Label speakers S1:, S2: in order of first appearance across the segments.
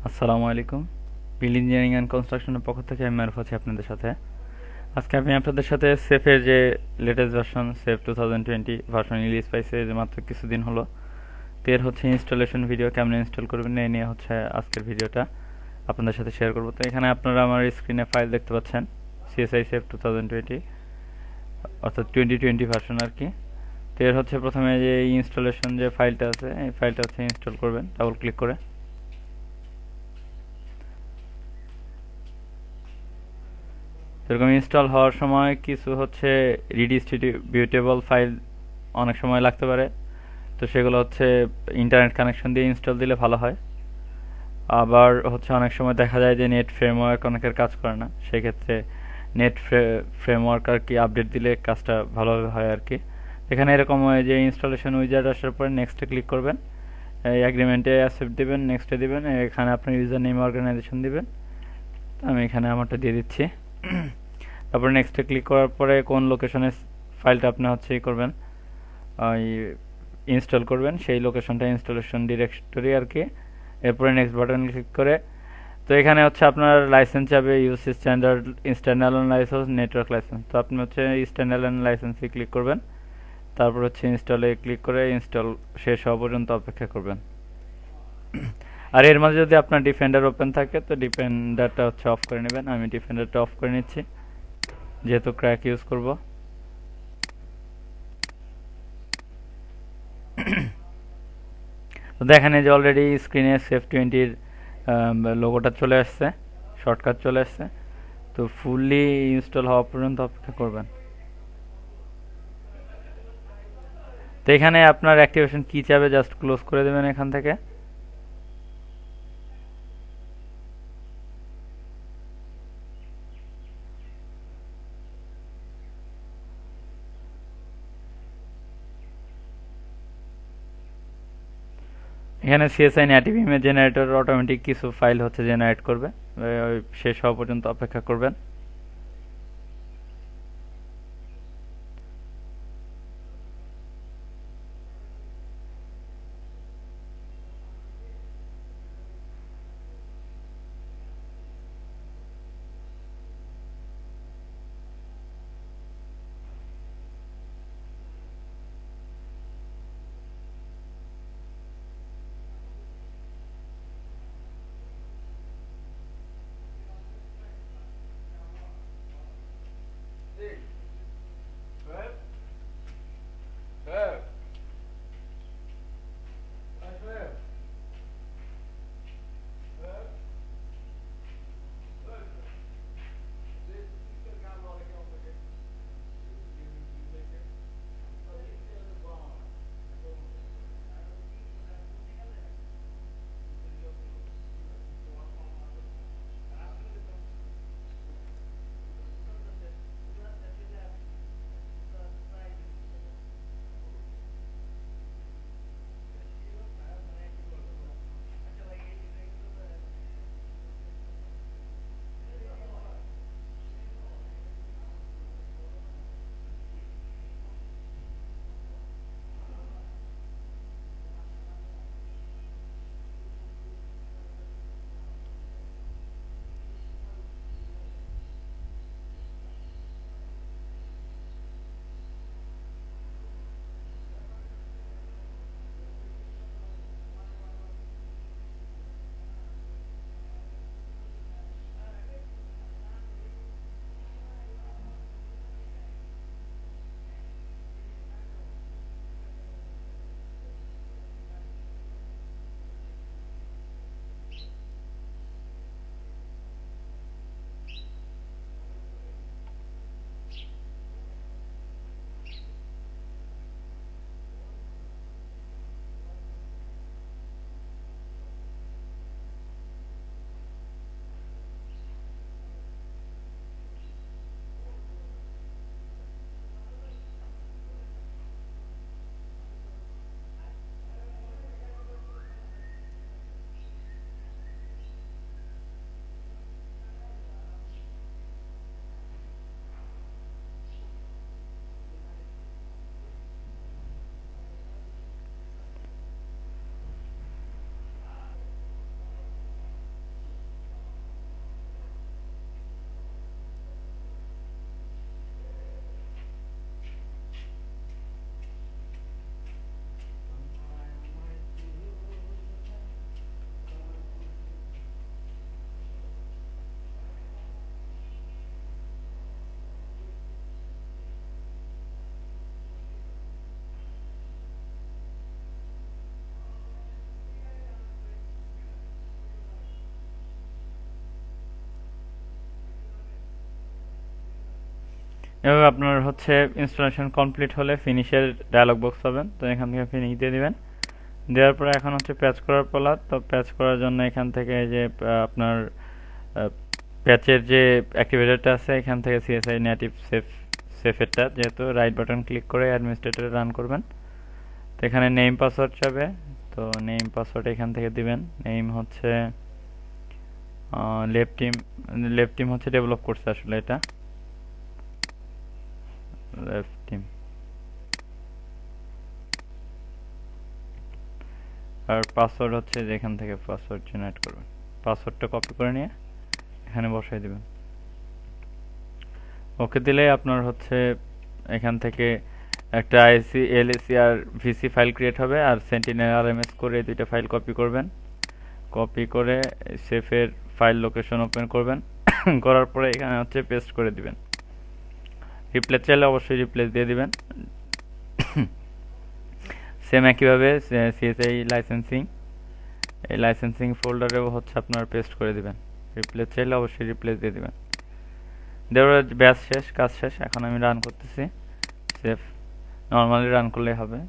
S1: আসসালামু আলাইকুম। বিল engineering and কনস্ট্রাকশনের পক্ষ থেকে আমি মারুফ আছি আপনাদের সাথে। আজকে আমি আপনাদের সাথে সেফের যে latest version safe 2020 version release পাইছে যে মাত্র কিছুদিন হলো, তো এর হচ্ছে ইনস্টলেশন ভিডিও কেমন ইনস্টল করবেন এই নিয়ে হচ্ছে আজকের ভিডিওটা আপনাদের সাথে শেয়ার করবো। তো এখানে আপনারা আমার স্ক্রিনে ফাইল দেখতে পাচ্ছেন, সিএসআই সেফ 2020 অর্থাৎ 2020 ভার্সন আর কি। তো এর হচ্ছে প্রথমে যে ইনস্টলেশন যে ফাইলটা আছে এই ফাইলটা হচ্ছে ইনস্টল করবেন ডাবল ক্লিক করে। এরকম ইনস্টল হওয়ার সময় কিছু হচ্ছে রিডিস্ট্রিবিউটেবল ফাইল অনেক সময় লাগতে পারে, তো সেগুলো হচ্ছে ইন্টারনেট কানেকশন দিয়ে ইনস্টল দিলে ভালো হয়। আবার হচ্ছে অনেক সময় দেখা যায় যে নেট ফ্রেমওয়ার্ক অনেকের কাজ করে না, সেক্ষেত্রে নেট ফ্রেমওয়ার্ক আর কি আপডেট দিলে কাজটা ভালোভাবে হয় আর কি। এখানে এরকম হয় যে ইনস্টলেশন উইজার্ড আসার পরে নেক্সটে ক্লিক করবেন, এই অ্যাগ্রিমেন্টে অ্যাকসেপ্ট দিবেন, নেক্সটে দিবেন, এখানে আপনার ইউজার নেম অর্গানাইজেশন দিবেন। আমি এখানে আমারটা দিয়ে দিচ্ছি। তারপরে নেক্সটে ক্লিক করার পরে কোন লোকেশনে ফাইলটা আপনি হচ্ছে করবেন, ইনস্টল করবেন সেই লোকেশনটা ইনস্টলেশন ডিরেক্টরি আর কি। এরপরে নেক্সট বাটন ক্লিক করে, তো এখানে হচ্ছে আপনার লাইসেন্স যাবে UC standard standard licence network licence, তো আপনি হচ্ছে স্ট্যান্ডার্ড লাইসেন্সে ক্লিক করবেন। তারপর হচ্ছে ইনস্টলে ক্লিক করে ইনস্টল শেষ হওয়া পর্যন্ত অপেক্ষা করবেন। আর এর মাঝে যদি আপনার ডিফেন্ডার ওপেন থাকে তো ডিফেন্ডারটা হচ্ছে অফ করে নেবেন। আমি ডিফেন্ডারটা অফ করে নিচ্ছি যেহেতু ক্র্যাক ইউজ করব। তো দেখেন এই যে অলরেডি স্ক্রিনে সেফ 20-র লোগোটা চলে আসছে, শর্টকাট চলে আসছে। তো ফুললি ইনস্টল হওয়া পর্যন্ত অপেক্ষা করবেন। তো এখানে আপনার অ্যাক্টিভেশন কি চাবে জাস্ট ক্লোজ করে দেবেন এখান থেকে। এখানে CSI native image generator automatic কিছু ফাইল হচ্ছে জেনারেট করবে, ওই শেষ হওয়া পর্যন্ত অপেক্ষা করবেন। এভাবে আপনার হচ্ছে ইনস্টলেশন কমপ্লিট হলে ফিনিশের ডায়লগ বক্স পাবেন, তো এখান থেকে ফিনিশ দিয়ে দিবেন। দেওয়ার পরে এখন হচ্ছে প্যাচ করার পালা। তো প্যাচ করার জন্য এখান থেকে যে আপনার প্যাচের যে অ্যাক্টিভেটরটা আছে এখান থেকে সিএসআই নেটিভ সেফেরটা, যেহেতু রাইট বাটন ক্লিক করে অ্যাডমিনিস্ট্রেটরে রান করবেন। তো এখানে নেম পাসওয়ার্ড চাবে, তো নেম পাসওয়ার্ড এখান থেকে দিবেন। নেম হচ্ছে লেফট টিম হচ্ছে ডেভেলপ করছে আসলে এটা, লেফট টিম। আর পাসওয়ার্ড হচ্ছে যেখান থেকে পাসওয়ার্ড জেনারেট করবেন, পাসওয়ার্ডটা কপি করে নিয়ে এখানে বসাই দিবেন। ওকে দিলে আপনার হচ্ছে এখান থেকে একটা আইসি এলএসি আর ভিসি ফাইল ক্রিয়েট হবে, আর সেন্টিনেল আরএমএস করে দুইটা ফাইল কপি করবেন। কপি করে সেফের ফাইল লোকেশন ওপেন করবেন। করার পরে এখানে হচ্ছে পেস্ট করে দিবেন। রিপ্লেস চাইলে অবশ্যই রিপ্লেস দিয়ে দিবেন। সেম একইভাবে সিএসআই লাইসেন্সিং, এই লাইসেন্সিং ফোল্ডারেও হচ্ছে আপনার পেস্ট করে দিবেন। রিপ্লেস চাইলে অবশ্যই রিপ্লেস দিয়ে দিবেন। দেওয়ার ব্যাস শেষ, কাজ শেষ। এখন আমি রান করতেছি। সেফ নর্মালি রান করলেই হবে।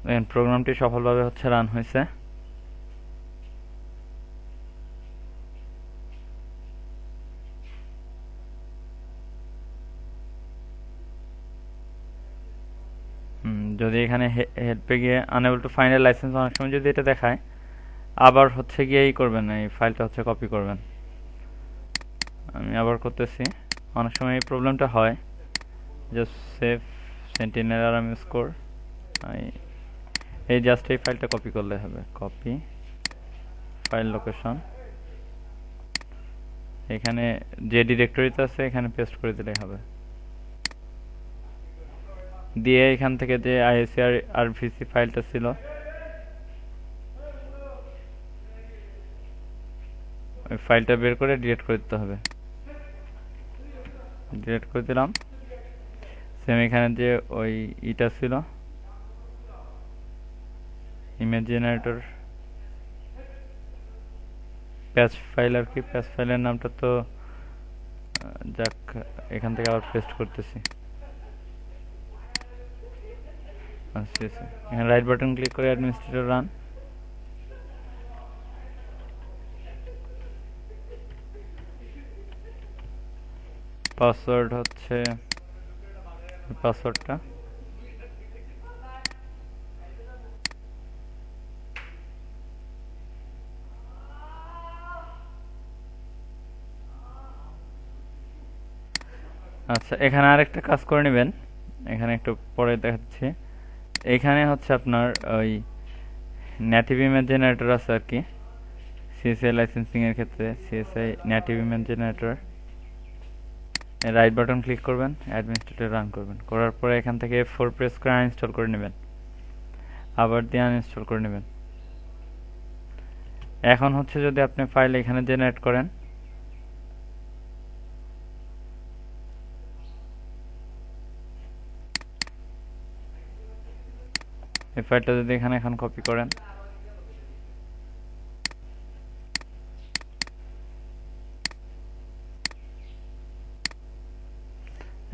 S1: দেখেন প্রোগ্রামটি সফলভাবে হচ্ছে রান হয়েছে। যদি এখানে হেল্পে গিয়ে unable to find a licence, অনেক সময় যদি এটা দেখায়, আবার হচ্ছে গিয়ে এই করবেন, এই ফাইলটা হচ্ছে কপি করবেন। আমি আবার করতেছি। অনেক সময় এই প্রবলেমটা হয়। Just save sentinel RMS score, এই জাস্ট এই ফাইলটা কপি করলে হবে। কপি ফাইল লোকেশন, এখানে যে ডিরেক্টরিতে আছে এখানে পেস্ট করে দিলেই হবে। দিয়ে এখান থেকে যে আইএসআর আর ভিসি ফাইলটা ছিল ওই ফাইলটা বের করে ডিলিট করে দিতে হবে। ডিলিট করে দিলাম। সেম এখানে যে ওই ইটা ছিল ইমেজ জেনারেটর প্যাচ ফাইল আর কি, প্যাচ ফাইলের নামটা তো যাক, এখান থেকে আবার পেস্ট করতেছি। আচ্ছা, এখানে রাইট বাটন ক্লিক করে অ্যাডমিনিস্ট্রেটর রান। পাসওয়ার্ড হচ্ছে পাসওয়ার্ডটা আচ্ছা, এখানে আরেকটা কাজ করে নেবেন। এখানে একটু পরে দেখাচ্ছি। এখানে হচ্ছে আপনার ওই নেটিভ ইমেজ জেনারেটর আছে আর কি, সিএসআই লাইসেন্সিং এর ক্ষেত্রে CSI native image generator. Right button click করবেন, অ্যাডমিনিস্ট্রেটর রান করবেন। করার পরে এখান থেকে F4 প্রেস করে আনইনস্টল করে নেবেন, আবার দিয়ে আনইনস্টল করে নেবেন। এখন হচ্ছে যদি আপনি ফাইল এখানে জেনারেট করেন, এই ফাইলটা যদি এখানে এখন কপি করেন,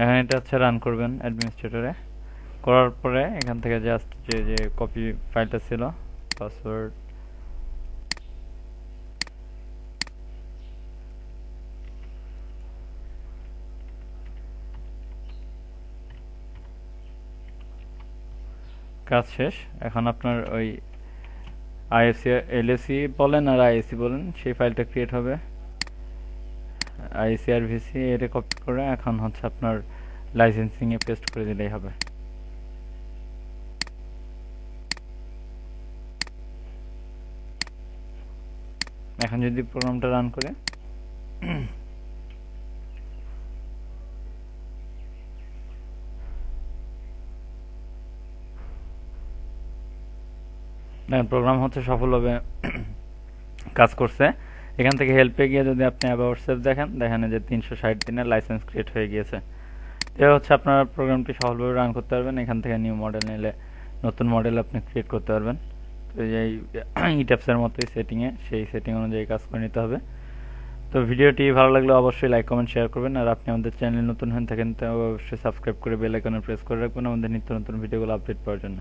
S1: এখানে এটা হচ্ছে রান করবেন অ্যাডমিনিস্ট্রেটরে। করার পরে এখান থেকে জাস্ট যে কপি ফাইলটা ছিল পাসওয়ার্ড কাজ শেষ। এখন আপনার ওই আইএসসি এলএসি বলেন আর আইএসসি বলেন, সেই ফাইলটা ক্রিয়েট হবে। আইএসসি আর ভিসি এটা কপি করে এখন হচ্ছে আপনার লাইসেন্সিং এ পেস্ট করে দিলেই হবে। এখন যদি প্রোগ্রামটা রান করে প্রোগ্রাম হচ্ছে সফলভাবে কাজ করছে। এখান থেকে হেল্পে গিয়ে যদি আপনি অ্যাবাউট সেভ দেখেন, দেখেন যে 360 দিনের লাইসেন্স ক্রিয়েট হয়ে গিয়েছে। এ হচ্ছে আপনার প্রোগ্রামটি সফলভাবে রান করতে পারবেন। এখান থেকে নিউ মডেল নিলে নতুন মডেল আপনি ক্রিয়েট করতে পারবেন। তো এই ইট্যাপসের মতোই সেটিংয়ে সেই সেটিং অনুযায়ী কাজ করে নিতে হবে। তো ভিডিওটি ভালো লাগলে অবশ্যই লাইক কমেন্ট শেয়ার করবেন। আর আপনি আমাদের চ্যানেলে নতুন হয়ে থাকেন তো অবশ্যই সাবস্ক্রাইব করে বেল আইকনে প্রেস করে রাখবেন আমাদের নিত্য নতুন ভিডিওগুলো আপডেট পাওয়ার জন্য।